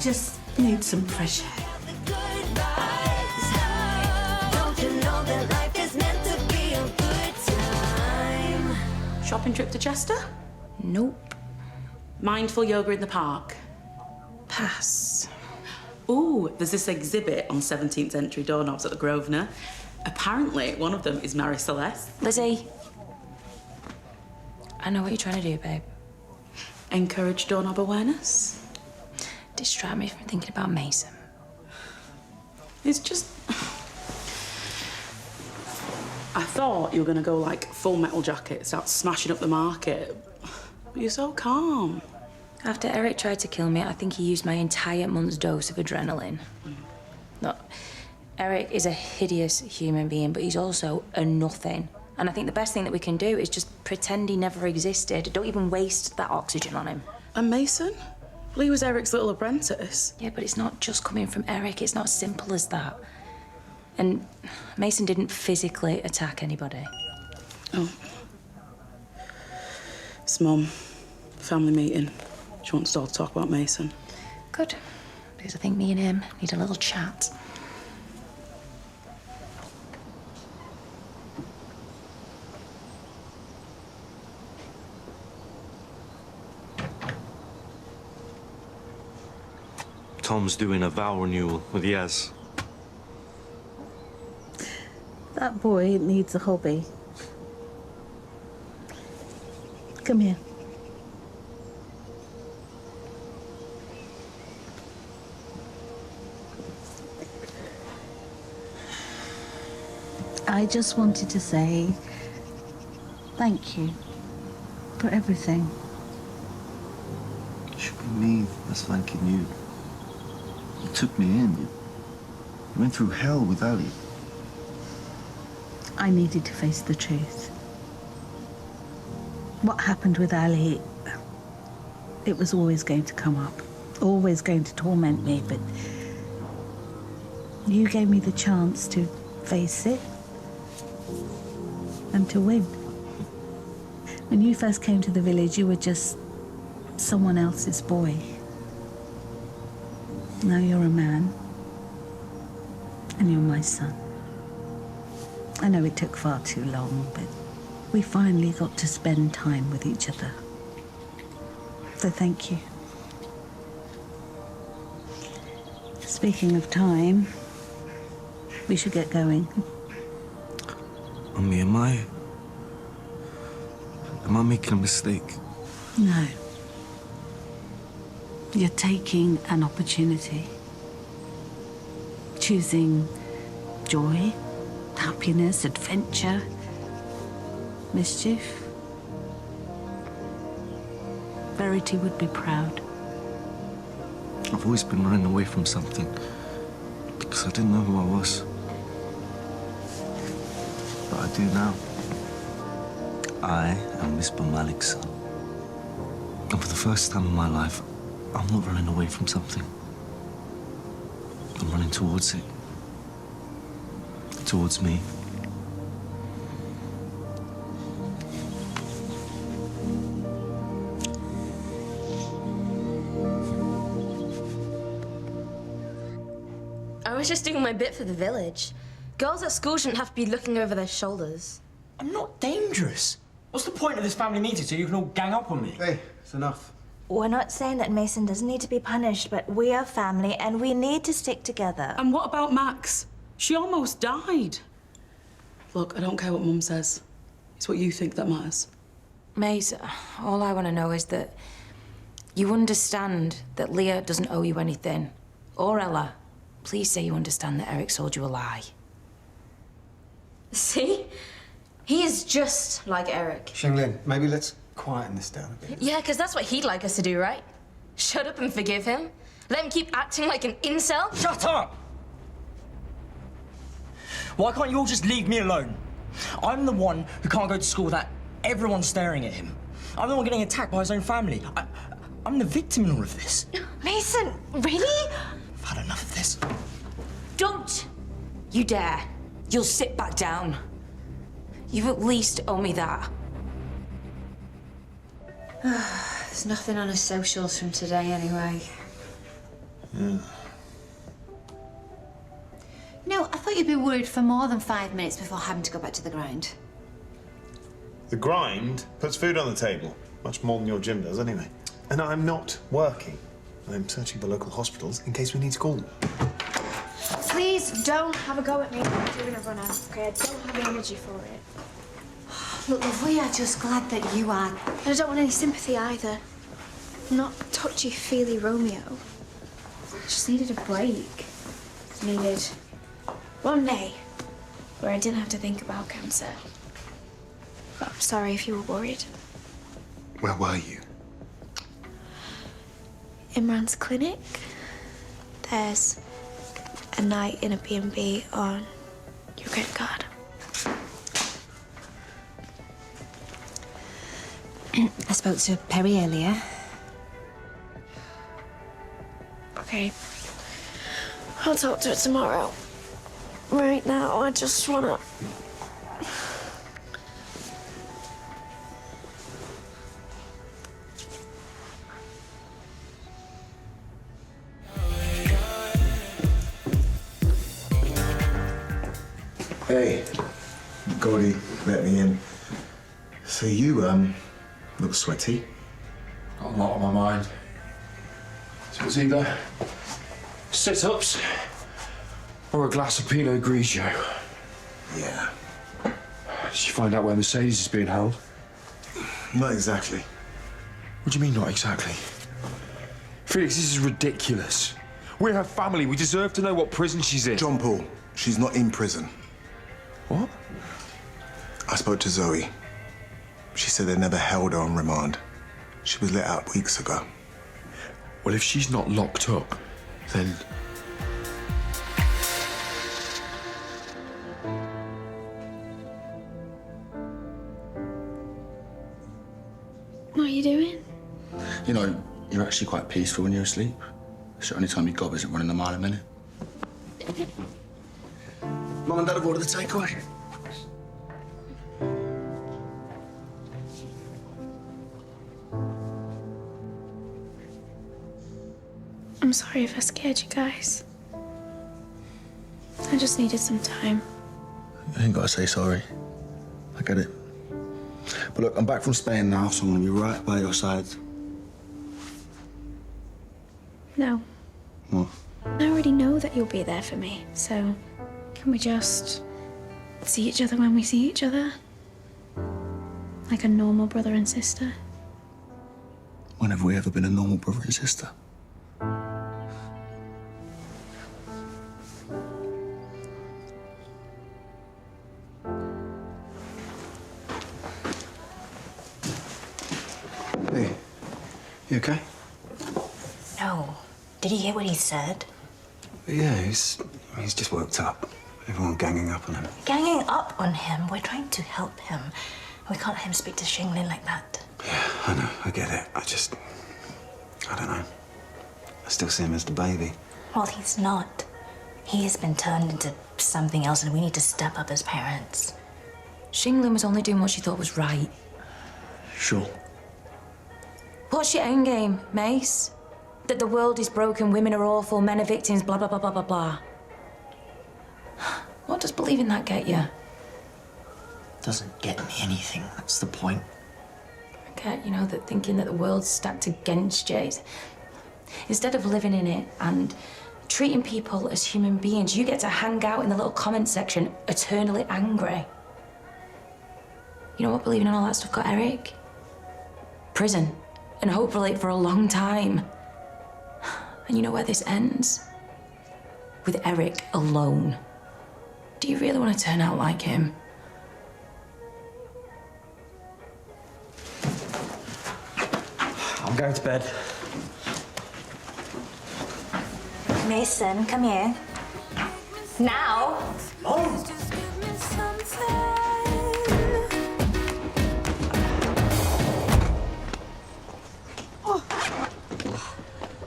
just need some fresh air. Shopping trip to Chester? Nope. Mindful yoga in the park? Pass. Ooh, there's this exhibit on 17th century doorknobs at the Grosvenor. Apparently, one of them is Marie Celeste. Lizzie. I know what you're trying to do, babe. Encourage doorknob awareness? Distract me from thinking about Mason. It's just... I thought you were going to go, like, Full Metal Jacket, start smashing up the market. But you're so calm. After Eric tried to kill me, I think he used my entire month's dose of adrenaline. Look, Eric is a hideous human being, but he's also a nothing. And I think the best thing that we can do is just pretend he never existed. Don't even waste that oxygen on him. And Mason? Well, he was Eric's little apprentice. Yeah, but it's not just coming from Eric. It's not as simple as that. And Mason didn't physically attack anybody. Oh. It's Mum. Family meeting. She wants us all to talk about Mason. Good. Because I think me and him need a little chat. Tom's doing a vow renewal with Yaz. That boy needs a hobby. Come here. I just wanted to say thank you for everything. It should be me that's thanking you. You took me in. You went through hell with Ali. I needed to face the truth. What happened with Ali, it was always going to come up, always going to torment me, but you gave me the chance to face it and to win. When you first came to the village, you were just someone else's boy. Now you're a man, and you're my son. I know it took far too long, but we finally got to spend time with each other. So thank you. Speaking of time, we should get going. Mummy, am I making a mistake? No. You're taking an opportunity. Choosing joy, happiness, adventure, mischief. Verity would be proud. I've always been running away from something because I didn't know who I was. But I do now. I am Misbah Malik's son. And for the first time in my life, I'm not running away from something. I'm running towards it. Towards me. I was just doing my bit for the village. Girls at school shouldn't have to be looking over their shoulders. I'm not dangerous. What's the point of this family meeting so you can all gang up on me? Hey, it's enough. We're not saying that Mason doesn't need to be punished, but we are family and we need to stick together. And what about Max? She almost died. Look, I don't care what Mum says. It's what you think that matters. Mace, all I want to know is that you understand that Leah doesn't owe you anything. Or Ella. Please say you understand that Eric sold you a lie. See? He is just like Eric. Xinglin, maybe let's quieten this down a bit. Yeah, because that's what he'd like us to do, right? Shut up and forgive him? Let him keep acting like an incel? Shut up! Why can't you all just leave me alone? I'm the one who can't go to school without everyone staring at him. I'm the one getting attacked by his own family. I'm the victim in all of this. Mason, really? I've had enough of this. Don't you dare. You'll sit back down. You at least owe me that. There's nothing on his socials from today, anyway. No, I thought you'd be worried for more than 5 minutes before having to go back to the grind. The grind puts food on the table, much more than your gym does anyway. And I'm not working. I'm searching for local hospitals in case we need to call them. Please don't have a go at me. I'm doing a run out, okay? I don't have the energy for it. Look, love, we are just glad that you are. And I don't want any sympathy either. I'm not touchy-feely Romeo. I just needed a break. Needed one day where I didn't have to think about cancer. But I'm sorry if you were worried. Where were you? Imran's clinic. There's a night in a B&B on your credit card. I spoke to Perry earlier. Okay. I'll talk to her tomorrow. Right now, I just wanna... Hey, Gordy, let me in. So you, look sweaty. Got a lot on my mind. So it's either sit-ups or a glass of Pinot Grigio. Yeah. Did you find out where Mercedes is being held? Not exactly. What do you mean, not exactly? Felix, this is ridiculous. We're her family. We deserve to know what prison she's in. John Paul, she's not in prison. What? I spoke to Zoe. She said they never held her on remand. She was let out weeks ago. Well, if she's not locked up, then... What are you doing? You know, you're actually quite peaceful when you're asleep. It's the only time your gob isn't running a mile a minute. Mum and Dad have ordered the takeaway. I'm sorry if I scared you guys. I just needed some time. You ain't got to say sorry. I get it. But look, I'm back from Spain now, so I'm going to be right by your side. No. What? I already know that you'll be there for me, so can we just see each other when we see each other? Like a normal brother and sister? When have we ever been a normal brother and sister? Hey, you okay? No. Did you hear what he said? Yeah, he's just worked up. Everyone ganging up on him. Ganging up on him. We're trying to help him. We can't let him speak to Xinglin like that. Yeah, I know. I get it. I don't know. I still see him as the baby. Well, he's not. He has been turned into something else, and we need to step up as parents. Xinglin was only doing what she thought was right. Sure. What's your end game, Mace? That the world is broken, women are awful, men are victims, blah, blah, blah, blah, blah, blah. What does believing that get you? Doesn't get me anything, that's the point. I get, that thinking that the world's stacked against you. Instead of living in it and treating people as human beings, you get to hang out in the little comment section, eternally angry. You know what believing in all that stuff got Eric? Prison. And hopefully for a long time. And you know where this ends? With Eric alone. Do you really want to turn out like him? I'm going to bed. Mason, come here. Now?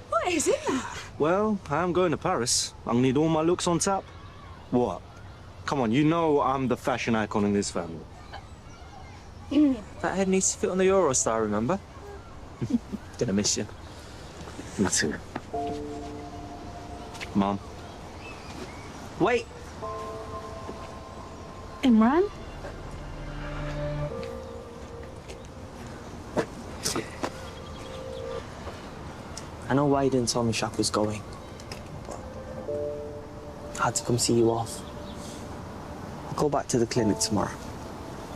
What is it? Well, I'm going to Paris. I'll need all my looks on tap. What? Come on, you know I'm the fashion icon in this family. That head needs to fit on the Eurostar, remember? Gonna miss you. Me too. Mom. Wait! Imran? I know why you didn't tell me Shaq was going. I had to come see you off. I'll go back to the clinic tomorrow.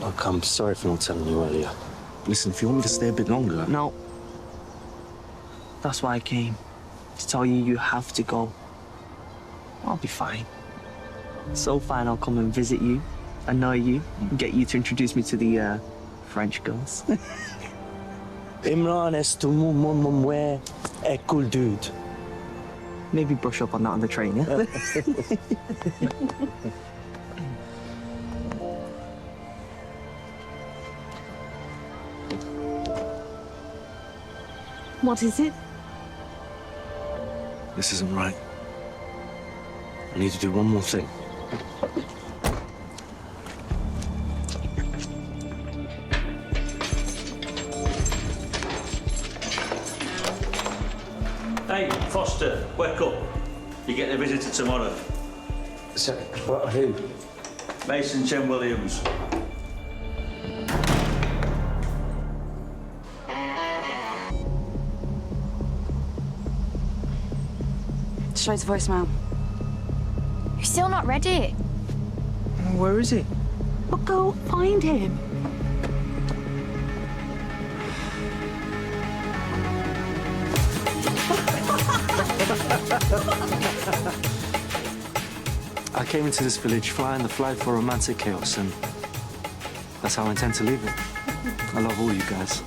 Look, I'm sorry for not telling you earlier. Listen, if you want me to stay a bit longer... No. That's why I came. To tell you you have to go. I'll be fine. So fine, I'll come and visit you, annoy you, and get you to introduce me to the, French girls. Imran est a cool dude. Maybe brush up on that on the train, yeah? What is it? This isn't right. I need to do one more thing. Hey, Foster, wake up. You're getting a visitor tomorrow. So, what, who? Mason Chen Williams. Straight to voicemail. You're still not ready. Where is he? Well, go find him. I came into this village flying the flag for romantic chaos, and that's how I intend to leave it. I love all you guys.